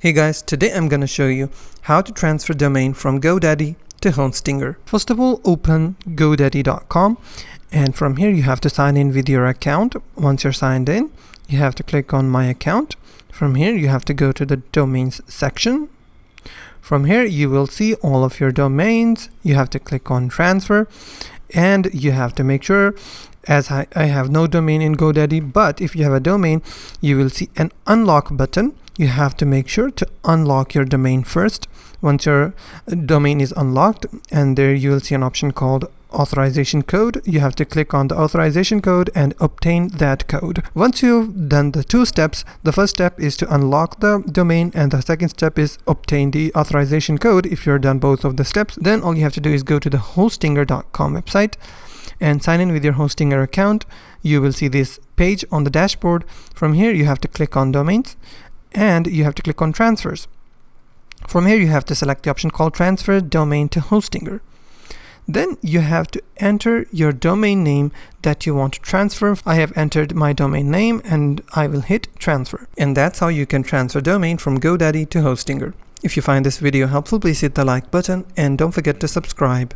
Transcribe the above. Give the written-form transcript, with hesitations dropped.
Hey guys, today I'm gonna show you how to transfer domain from Godaddy to Hostinger. First of all, open godaddy.com and from here you have to sign in with your account. Once you're signed in, you have to click on My Account. From here you have to go to the Domains section. From here you will see all of your domains. You have to click on Transfer and you have to make sure, as I have no domain in Godaddy, but if you have a domain, you will see an unlock button. You have to make sure to unlock your domain first. Once your domain is unlocked, and there you will see an option called authorization code. You have to click on the authorization code and obtain that code. Once you've done the two steps, the first step is to unlock the domain and the second step is obtain the authorization code. If you're done both of the steps, then all you have to do is go to the hostinger.com website and sign in with your Hostinger account. You will see this page on the dashboard. From here you have to click on domains and you have to click on transfers. From here you have to select the option called transfer domain to Hostinger. Then you have to enter your domain name that you want to transfer. I have entered my domain name and I will hit transfer. And that's how you can transfer domain from Godaddy to Hostinger. If you find this video helpful, please hit the like button and don't forget to subscribe.